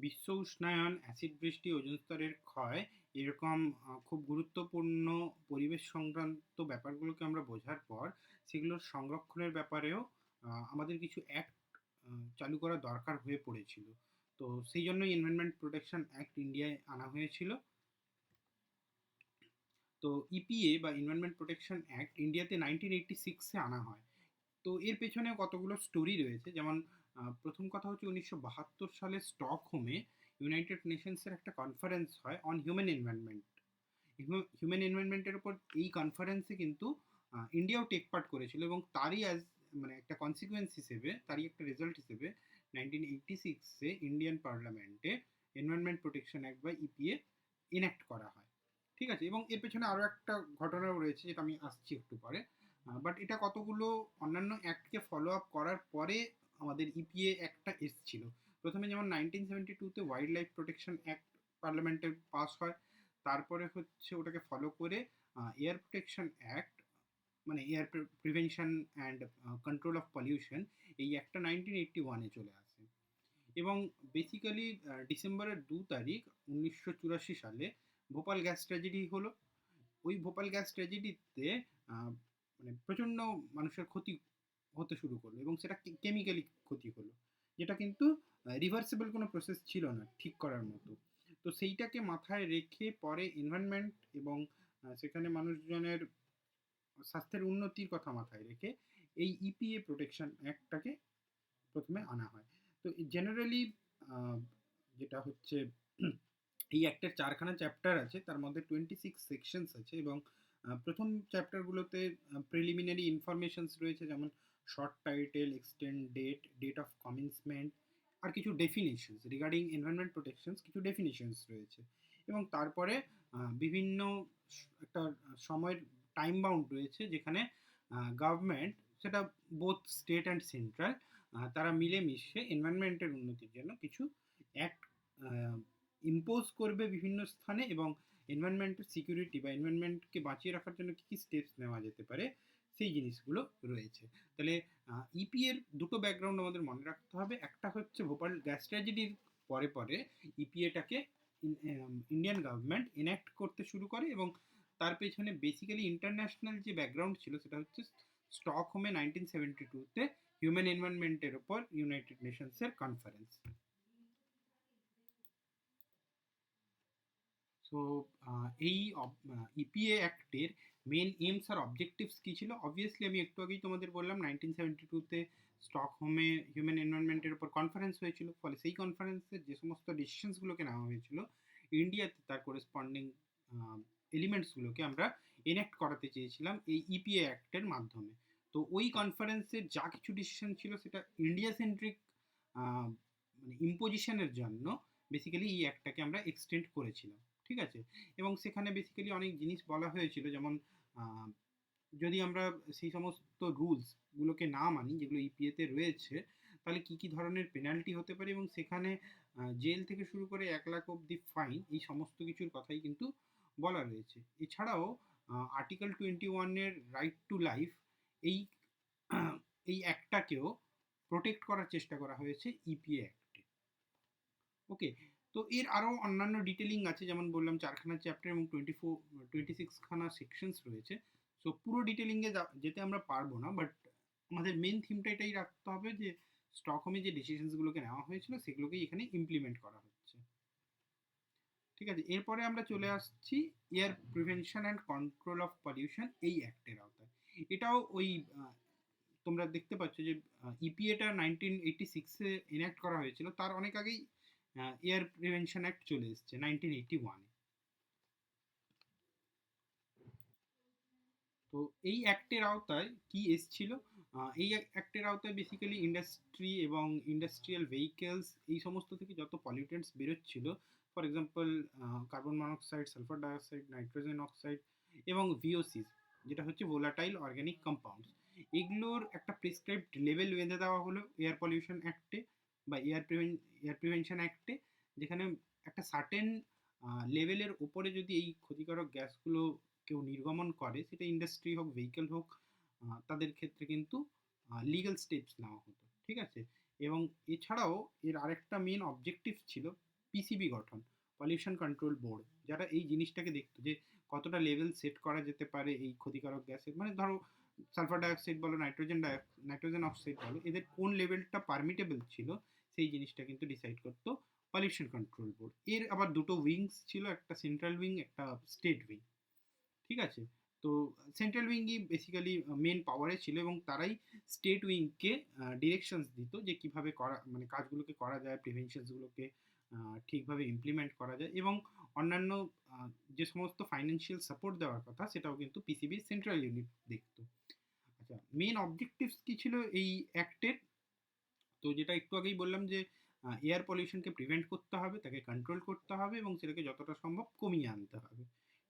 বিশ্ব উষ্ণায়ন, অ্যাসিড বৃষ্টি, ওজোন স্তরের ক্ষয় এরকম খুব গুরুত্বপূর্ণ পরিবেশ সংক্রান্ত ব্যাপারগুলোকে আমরা বোঝার পর সেগুলোর সংরক্ষণের ব্যাপারেও আমাদের কিছু অ্যাক্ট চালু করা দরকার হয়ে পড়েছিল। তো সেই জন্যই এনভায়রনমেন্ট প্রোটেকশন অ্যাক্ট ইন্ডিয়ায় আনা হয়েছিল। তো ইপিএ বা এনভায়রনমেন্ট প্রোটেকশন অ্যাক্ট ইন্ডিয়াতে 1986-এ আনা হয়। তো এর পেছনে কতগুলো স্টোরি রয়েছে, যেমন প্রথম কথা হচ্ছে 1972 সালে স্টকহোমে ইউনাইটেড নেশনসের একটা কনফারেন্স হয় অন হিউম্যান এনভায়রনমেন্ট। হিউম্যান এনভায়রনমেন্টের উপর এই কনফারেন্সে কিন্তু ইন্ডিয়াও টেক পার্ট করেছিল, এবং তারই মানে একটা কনসিকুয়েন্স হিসেবে, তারই একটা রেজাল্ট হিসেবে 1986-এ ইন্ডিয়ান পার্লামেন্টে এনভায়রনমেন্ট প্রোটেকশন অ্যাক্ট বা ইপিএ ইনঅ্যাক্ট করা হয়। ঠিক আছে, এবং এর পেছনে আরও একটা ঘটনাও রয়েছে যেটা আমি আসছি একটু পরে। বাট এটা কতগুলো অন্যান্য অ্যাক্টকে ফলো আপ করার পরে আমাদের ইপিএ অ্যাক্টটা এসেছিল। প্রথমে যেমন 1972-তে ওয়াইল্ড লাইফ প্রোটেকশন অ্যাক্ট পার্লামেন্টে পাস হয়। তারপরে হচ্ছে ওটাকে ফলো করে এয়ার প্রোটেকশন অ্যাক্ট, মানে air prevention and control of pollution, এই একটা 1981-এ চলে আসে। এবং বেসিক্যালি ডিসেম্বরের 2 তারিখ 1984 সালে ভোপাল গ্যাস ট্র্যাজেডি হলো। ওই ভোপাল গ্যাস ট্র্যাজেডিতে মানে প্রচণ্ড মানুষের ক্ষতি হতে শুরু করলো, এবং সেটা কেমিক্যালি ক্ষতি হলো, যেটা কিন্তু রিভার্সিবল কোনো প্রসেস ছিল না ঠিক করার মতো। তো সেইটাকে মাথায় রেখে পরে এনভায়রনমেন্ট এবং সেখানে মানুষজনের স্বাস্থ্যের উন্নতির কথা মাথায় রেখে এই ইপিএ প্রোটেকশন অ্যাক্টটাকে প্রথমে আনা হয়। তো জেনারেলি যেটা হচ্ছে এই অ্যাক্টের 4খানা চ্যাপ্টার আছে, তার মধ্যে 26 সেকশনস আছে, এবং প্রথম চ্যাপ্টারগুলোতে প্রিলিমিনারি ইনফরমেশনস রয়েছে, যেমন short title, extent date, date of commencement, আর কিছু ডেফিনিশনস রিগার্ডিং এনভায়রনমেন্ট প্রোটেকশনস, কিছু ডেফিনিশনস রয়েছে। এবং তারপরে বিভিন্ন একটা সময়ের টাইম বাউন্ড রয়েছে, যেখানে গভর্নমেন্ট, সেটা বোথ স্টেট অ্যান্ড সেন্ট্রাল, তারা মিলেমিশে এনভায়রনমেন্টের উন্নতির জন্য কিছু অ্যাক্ট ইম্পোজ করবে বিভিন্ন স্থানে, এবং এনভায়রনমেন্টের সিকিউরিটি বা এনভায়রনমেন্টকে বাঁচিয়ে রাখার জন্য কী কী স্টেপস নেওয়া যেতে পারে সেই জিনিসগুলো রয়েছে। তাহলে ইপি এর দুটো ব্যাকগ্রাউন্ড আমাদের মনে রাখতে হবে। একটা হচ্ছে ভোপাল গ্যাস ট্র্যাজেডির পরে পরে ইপিএটাকে ইন্ডিয়ান গভর্নমেন্ট এনঅ্যাক্ট করতে শুরু করে, এবং তার পেছনে বেসিক্যালি ইন্টারন্যাশনাল যে ব্যাকগ্রাউন্ড ছিল সেটা হচ্ছে স্টকহোমে 1972-তে হিউম্যান এনভায়রনমেন্টের ওপর ইউনাইটেড নেশনসের কনফারেন্স। সো এই ইপিএ অ্যাক্টের মেন এইমস আর অবজেক্টিভস কী ছিল? অবভিয়াসলি আমি একটু আগেই তোমাদের বললাম 1972-তে স্টকহোমে হিউম্যান এনভায়রনমেন্টের উপর কনফারেন্স হয়েছিল, ফলে সেই কনফারেন্সের যে সমস্ত ডিসিশনসগুলোকে নেওয়া হয়েছিল ইন্ডিয়াতে তার করেসপন্ডিং এলিমেন্টসগুলোকে আমরা এনঅ্যাক্ট করাতে চেয়েছিলাম এই ইপিএ অ্যাক্টের মাধ্যমে। তো ওই কনফারেন্সের যা কিছু ডিসিশন ছিল সেটা ইন্ডিয়া সেন্ট্রিক মানে ইম্পোজিশনের জন্য বেসিক্যালি এই অ্যাক্টটাকে আমরা এক্সটেন্ড করেছিলাম। ঠিক আছে, এবং সেখানে বেসিক্যালি অনেক জিনিস বলা হয়েছিল, যেমন যদি আমরা সেই সমস্ত রুলসগুলোকে না মানি যেগুলো ইপিএতে রয়েছে, তাহলে কী কী ধরনের পেনাল্টি হতে পারে, এবং সেখানে জেল থেকে শুরু করে 1 লাখ অবধি ফাইন, এই সমস্ত কিছুর কথাই কিন্তু বলা রয়েছে। এছাড়াও আর্টিকেল 21-এর রাইট টু লাইফ, এই এই অ্যাক্টটাকেও প্রোটেক্ট করার চেষ্টা করা হয়েছে ইপিএ অ্যাক্টে। ওকে, তো এর আরও অন্যান্য ডিটেলিং আছে, যেমন বললাম 4খানা চ্যাপ্টার এবং 26খানা সেকশনস রয়েছে। সো পুরো ডিটেলিংয়ে যেতে আমরা পারবো না, বাট আমাদের মেন থিমটা এটাই রাখতে হবে যে স্টকহোমে যে ডিসিশনসগুলোকে নেওয়া হয়েছিল সেগুলোকেই এখানে ইমপ্লিমেন্ট করা হচ্ছে। ঠিক আছে, এরপরে আমরা চলে আসছি air prevention and control of pollution এই অ্যাক্টের আওতায়। এটাও ওই তোমরা দেখতে পাচ্ছ যে ইপিএটা 1986-এ এনঅ্যাক্ট করা হয়েছিল, তার অনেক আগেই এয়ার প্রিভেনশন অ্যাক্ট চলে এসছে 1981-এ। তো এই অ্যাক্টের আওতায় কি এসছিল? এই অ্যাক্টের আওতায় বেসিক্যালি ইন্ডাস্ট্রি এবং ইন্ডাস্ট্রিয়াল ভেহিকেলস, এই সমস্ত থেকে যত পলিউটেন্টস বেরোচ্ছিল, for example carbon monoxide, sulphur dioxide, nitrogen oxide এবং ভিওসিস, যেটা হচ্ছে ভোলাটাইল অর্গ্যানিক কম্পাউন্ডস, এগুলোর একটা প্রেসক্রাইবড লেভেল বেঁধে দেওয়া হলো এয়ার পলিউশন অ্যাক্টে বা এয়ার প্রিভেনশন অ্যাক্টে, যেখানে একটা সার্টেন লেভেলের ওপরে যদি এই ক্ষতিকারক গ্যাসগুলো কেউ নির্গমন করে, সেটা ইন্ডাস্ট্রি হোক, ভেহিকেল হোক, তাদের ক্ষেত্রে কিন্তু লিগ্যাল স্টেপস নেওয়া হতো। ঠিক আছে, এবং এছাড়াও এর আরেকটা মেন অবজেক্টিভ ছিল পিসিবি গঠন, পলিউশন কন্ট্রোল বোর্ড, যারা এই জিনিসটাকে দেখতো যে কতটা লেভেল সেট করা যেতে পারে এই ক্ষতিকারক গ্যাসের, মানে ধরো সালফার ডাইঅক্সাইড বলো, নাইট্রোজেন অক্সাইড বলো, এদের কোন লেভেলটা পারমিটেবল ছিল সেই জিনিসটা কিন্তু ডিসাইড করতো পলিউশন কন্ট্রোল বোর্ড। এর আবার দুটো উইংস ছিল, একটা সেন্ট্রাল উইং, একটা স্টেট উইং। ঠিক আছে, তো সেন্ট্রাল উইংই বেসিক্যালি মেন পাওয়ারে ছিল এবং তারাই স্টেট উইংকে ডিরেকশনস দিত যে কিভাবে করা, মানে কাজগুলোকে করা যায়, প্রিভেনশনসগুলোকে ঠিকভাবে ইমপ্লিমেন্ট করা যায়, এবং অন্যান্য আহ, যে সমস্ত ফাইন্যান্সিয়াল সাপোর্ট দেওয়ার কথা সেটাও কিন্তু পিসিবি সেন্ট্রাল ইউনিট দেখতো। আচ্ছা, মেন অবজেক্টিভস কি ছিল এই অ্যাক্টের? তো যেটা একটু আগেই বললাম যে এয়ার পলিউশনকে প্রিভেন্ট করতে হবে, তাকে কন্ট্রোল করতে হবে এবং সেটাকে যতটা সম্ভব কমিয়ে আনতে হবে।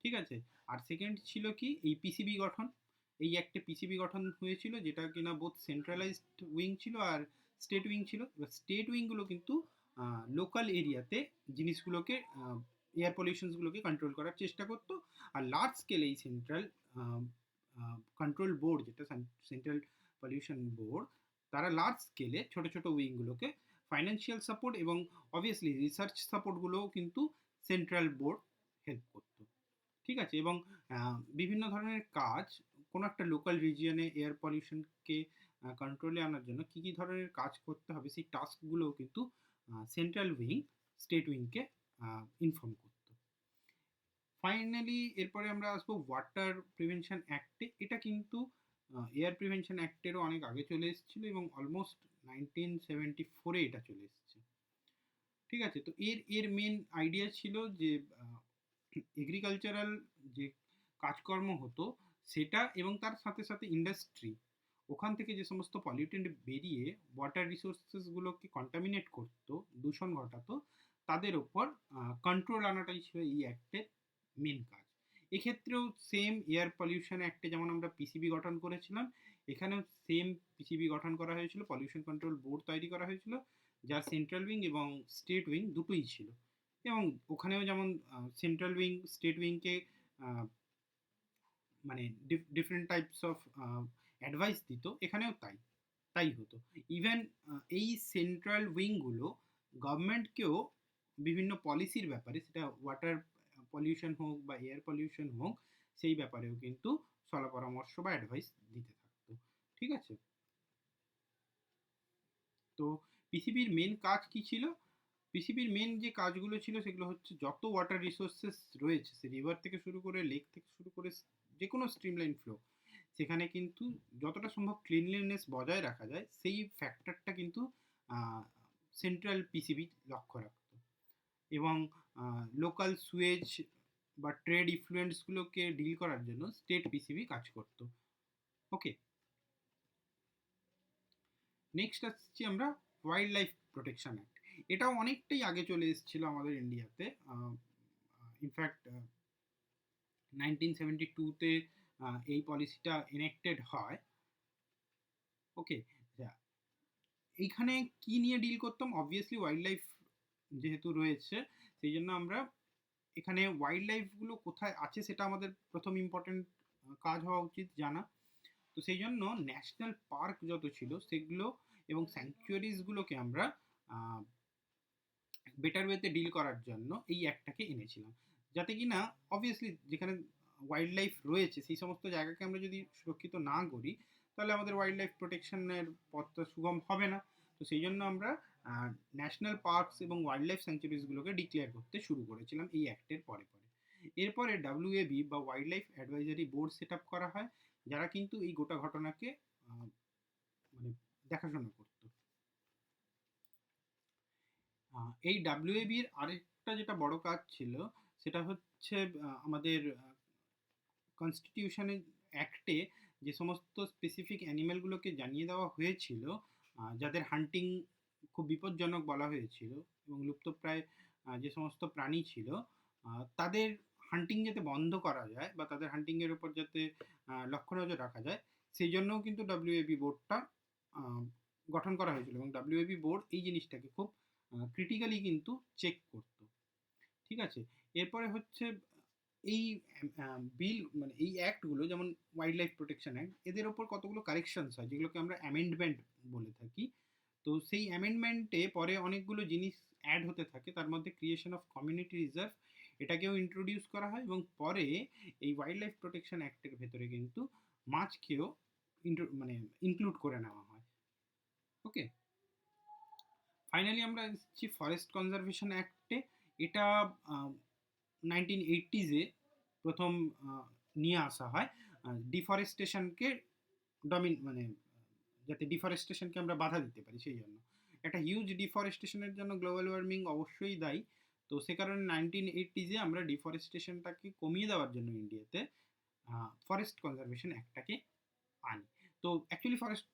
ঠিক আছে, আর সেকেন্ড ছিল কি এই পিসিবি গঠন। এই একটা পিসিবি গঠন হয়েছিল যেটা কিনা বোথ সেন্ট্রালাইজড উইং ছিল আর স্টেট উইং ছিল। এবার স্টেট উইংগুলো কিন্তু লোকাল এরিয়াতে জিনিসগুলোকে, এয়ার পলিউশনসগুলোকে কন্ট্রোল করার চেষ্টা করতো। আর লার্জ স্কেলে এই সেন্ট্রাল কন্ট্রোল বোর্ড, যেটা সেন্ট্রাল পলিউশন বোর্ড, তারা লার্জ স্কেলে ছোট ছোট উইংগুলোকে ফাইন্যান্সিয়াল সাপোর্ট এবং অবভিয়াসলি রিসার্চ সাপোর্টগুলোও কিন্তু সেন্ট্রাল বোর্ড হেল্প করতো। ঠিক আছে, এবং বিভিন্ন ধরনের কাজ, কোনো একটা লোকাল রিজিয়নে এয়ার পলিউশনকে কন্ট্রোলে আনার জন্য কী কী ধরনের কাজ করতে হবে সেই টাস্কগুলোও কিন্তু সেন্ট্রাল উইং স্টেট উইংকে ইনফর্ম করতো। ফাইনালি এরপরে আমরা আসবো ওয়াটার প্রিভেনশন অ্যাক্টে। এটা কিন্তু এয়ার প্রিভেনশন অ্যাক্টেরও অনেক আগে চলে এসেছিল এবং অলমোস্ট 1974-এ এটা চলে এসেছে। ঠিক আছে, তো এর এর মেন আইডিয়া ছিল যে এগ্রিকালচারাল যে কাজকর্ম হতো সেটা, এবং তার সাথে সাথে ইন্ডাস্ট্রি, ওখান থেকে যে সমস্ত পলিউটেন্ট বেরিয়ে ওয়াটার রিসোর্সেসগুলোকে কন্টামিনেট করতো, দূষণ ঘটাতো, তাদের ওপর কন্ট্রোল আনাটাই ছিল এই অ্যাক্টের মেন কাজ। এক্ষেত্রেও সেম এয়ার পলিউশন অ্যাক্টে যেমন আমরা পিসিবি গঠন করেছিলাম, এখানেও সেম পিসিবি গঠন করা হয়েছিল, পলিউশন কন্ট্রোল বোর্ড তৈরি করা হয়েছিল, যার সেন্ট্রাল উইং এবং স্টেট উইং দুটোই ছিল। এবং ওখানেও যেমন সেন্ট্রাল উইং স্টেট উইংকে মানে ডিফারেন্ট টাইপস অফ অ্যাডভাইস দিত, এখানেও তাই তাই হতো। ইভেন এই সেন্ট্রাল উইংগুলো গভর্নমেন্টকেও বিভিন্ন পলিসির ব্যাপারে, সেটা ওয়াটার পলিউশন হোক বা এয়ার পলিউশন হোক, সেই ব্যাপারেও কিন্তু সলা পরামর্শ বা অ্যাডভাইস দিতে থাকতো। ঠিক আছে, তো পিসিবির মেন কাজ কি ছিল? পিসিবির মেন যে কাজগুলো ছিল সেগুলো হচ্ছে যত ওয়াটার রিসোর্সেস রয়েছে, সে রিভার থেকে শুরু করে লেক থেকে শুরু করে যে কোনো স্ট্রিমলাইন ফ্লো, সেখানে কিন্তু যতটা সম্ভব ক্লিনলিনেস বজায় রাখা যায় সেই ফ্যাক্টরটা কিন্তু সেন্ট্রাল পিসিবি লক্ষ্য রাখত। এবং লোকাল সুয়েজ বা ট্রেড ইনফ্লুয়েন্সগুলোকে ডিল করার জন্য স্টেট পিসিবি কাজ করত। ওকে, নেক্সট আসছি আমরা ওয়াইল্ড লাইফ প্রোটেকশন অ্যাক্ট। এটাও অনেকটাই আগে চলে এসেছিল আমাদের ইন্ডিয়াতে। ইনফ্যাক্ট 1972-তে এই পলিসিটা এনেক্টেড হয়। ওকে, এইখানে কি নিয়ে ডিল করতাম? অবভিয়াসলি ওয়াইল্ড লাইফ যেহেতু রয়েছে, সেই জন্য আমরা এখানে ওয়াইল্ড লাইফগুলো কোথায় আছে সেটা আমাদের প্রথম ইম্পর্টেন্ট কাজ হওয়া উচিত জানা। তো সেই জন্য ন্যাশনাল পার্ক যত ছিল সেগুলো এবং স্যাংচুয়ারিজগুলোকে আমরা বেটার ওয়েতে ডিল করার জন্য এই অ্যাক্টটাকে এনেছিলাম, যাতে কি না অবভিয়াসলি যেখানে ওয়াইল্ড লাইফ রয়েছে সেই সমস্ত জায়গাকে আমরা যদি সুরক্ষিত না করি তাহলে আমাদের ওয়াইল্ড লাইফ প্রোটেকশনের পথটা সুগম হবে না। তো সেই জন্য আমরা ন্যাশনাল পার্কস এবং ওয়াইল্ড লাইফ স্যাংচুয়ারিজগুলোকে ডিক্লেয়ার করতে শুরু করেছিলাম এই অ্যাক্টের পরে পরে। এরপরে ডাব্লিউএবি বা wild life advisory board set up করা হয়, যারা কিন্তু এই গোটা ঘটনাকে মানে দেখাশোনা করত। এই ডাব্লিউএবির আরেকটা যেটা বড় কাজ ছিল সেটা হচ্ছে আমাদের কনস্টিটিউশনের অ্যাক্টে যে সমস্ত স্পেসিফিক অ্যানিম্যালগুলোকে জানিয়ে দেওয়া হয়েছিল, যাদের হান্টিং খুব বিপজ্জনক বলা হয়েছিল এবং লুপ্তপ্রায় যে সমস্ত প্রাণী ছিল, তাদের হান্টিং যাতে বন্ধ করা যায় বা তাদের হান্টিংয়ের উপর যাতে লক্ষ্য নজর রাখা যায়, সেই জন্যও কিন্তু ডাব্লিউএবি বোর্ডটা গঠন করা হয়েছিল এবং ডাব্লিউএবি বোর্ড এই জিনিসটাকে খুব ক্রিটিক্যালি কিন্তু চেক করতো। ঠিক আছে, এরপরে হচ্ছে এই বিল মানে এই অ্যাক্টগুলো যেমন ওয়াইল্ড লাইফ প্রোটেকশন অ্যাক্ট, এদের ওপর কতগুলো কারেকশনস হয় যেগুলোকে আমরা অ্যামেন্ডমেন্ট বলে থাকি। তো সেই অ্যামেন্ডমেন্টে পরে অনেকগুলো জিনিস অ্যাড হতে থাকে, তার মধ্যে ক্রিয়েশন অফ কমিউনিটি রিজার্ভ এটাকেও ইন্ট্রোডিউস করা হয়, এবং পরে এই ওয়াইল্ড লাইফ প্রোটেকশন অ্যাক্টের ভেতরে কিন্তু মাছকেও মানে ইনক্লুড করে নেওয়া হয়। ওকে, ফাইনালি আমরা এসেছি ফরেস্ট কনজারভেশন অ্যাক্টে। এটা 1980s প্রথম নিয়ে আসা হয় ডিফরেস্টেশনকে মানে যাতে ডিফরেস্টেশনকে আমরা বাধা দিতে পারি সেই জন্য। একটা হিউজ ডিফরেস্টেশনের জন্য গ্লোবাল ওয়ার্মিং অবশ্যই দায়ী। তো সে কারণে 1980s আমরা ডিফরেস্টেশনটাকে কমিয়ে দেওয়ার জন্য ইন্ডিয়াতে ফরেস্ট কনজারভেশন অ্যাক্টটাকে আনি। তো অ্যাকচুয়ালি ফরেস্ট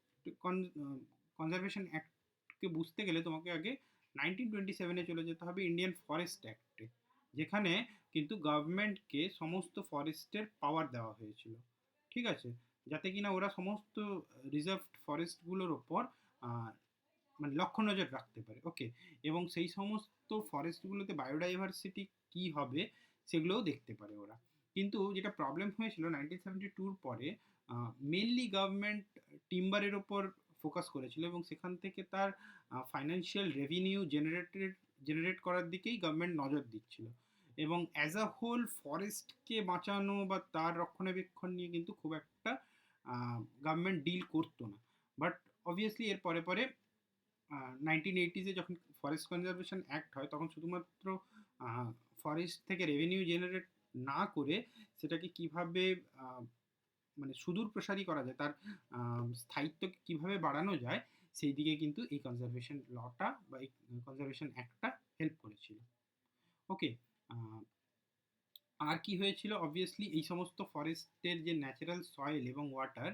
কনজারভেশন অ্যাক্টকে বুঝতে গেলে তোমাকে আগে 1927-এ চলে যেতে হবে, ইন্ডিয়ান ফরেস্ট অ্যাক্টে, যেখানে কিন্তু গভর্নমেন্টকে সমস্ত ফরেস্টের পাওয়ার দেওয়া হয়েছিল। ঠিক আছে, যাতে কিনা ওরা সমস্ত রিজার্ভড ফরেস্টগুলোর ওপর মানে লক্ষ্য নজর রাখতে পারে। ওকে, এবং সেই সমস্ত ফরেস্টগুলোতে বায়োডাইভার্সিটি কি হবে সেগুলোও দেখতে পারে ওরা। কিন্তু যেটা প্রবলেম হয়েছিল 1972-র পরে, মেনলি গভর্নমেন্ট টিম্বারের ওপর ফোকাস করেছিল, এবং সেখান থেকে তার ফাইন্যান্সিয়াল রেভিনিউ জেনারেট করার দিকেই গভর্নমেন্ট নজর দিচ্ছিল, এবং অ্যাজ আ হোল ফরেস্টকে বাঁচানো বা তার রক্ষণাবেক্ষণ নিয়ে কিন্তু খুব একটা গভর্নমেন্ট ডিল করতো না। বাট অবভিয়াসলি এর পরে পরে 1980s যখন ফরেস্ট কনজারভেশন অ্যাক্ট হয়, তখন শুধুমাত্র ফরেস্ট থেকে রেভিনিউ জেনারেট না করে সেটাকে কিভাবে মানে সুদূর প্রসারী করা যায়, তার স্থায়িত্বকে কিভাবে বাড়ানো যায়, সেই দিকে কিন্তু এই কনজারভেশন লটা বা এই কনজারভেশন অ্যাক্টটা হেল্প করেছিল। ওকে, আর কি হয়েছিল, অবভিয়াসলি এই সমস্ত ফরেস্টের যে ন্যাচারাল সয়েল এবং ওয়াটার,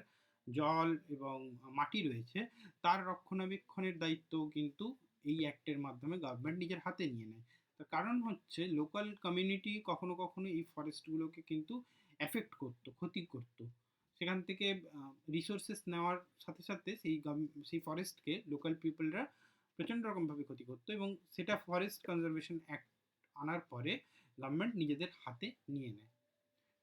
জল এবং মাটি রয়েছে, তার রক্ষণাবেক্ষণের দায়িত্ব কিন্তু এই অ্যাক্টের মাধ্যমে গভর্নমেন্ট নিজের হাতে নিয়ে নেয়। তার কারণ হচ্ছে লোকাল কমিউনিটি কখনো কখনো এই ফরেস্টগুলোকে কিন্তু এফেক্ট করতো, ক্ষতি করতো, সেখান থেকে রিসোর্সেস নেওয়ার সাথে সাথে সেই ফরেস্টকে লোকাল পিপলরা প্রচণ্ড রকমভাবে ক্ষতি করতো, এবং সেটা ফরেস্ট কনজারভেশন অ্যাক্ট আনার পরে গভর্নমেন্ট নিজেদের হাতে নিয়ে নেয়।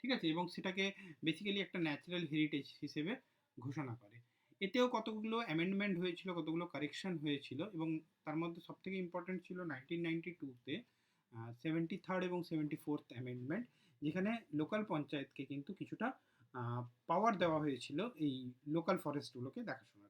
ঠিক আছে, এবং সেটাকে বেসিক্যালি একটা ন্যাচারাল হেরিটেজ হিসেবে ঘোষণা করে। এতেও কতগুলো অ্যামেন্ডমেন্ট হয়েছিল, কতগুলো কারেকশন হয়েছিল, এবং তার মধ্যে সবথেকে ইম্পর্টেন্ট ছিল 1992-তে 73rd এবং 74th অ্যামেন্ডমেন্ট, যেখানে লোকাল পঞ্চায়েতকে কিন্তু কিছুটা পাওয়ার দেওয়া হয়েছিল এই লোকাল ফরেস্টগুলোকে দেখাশোনা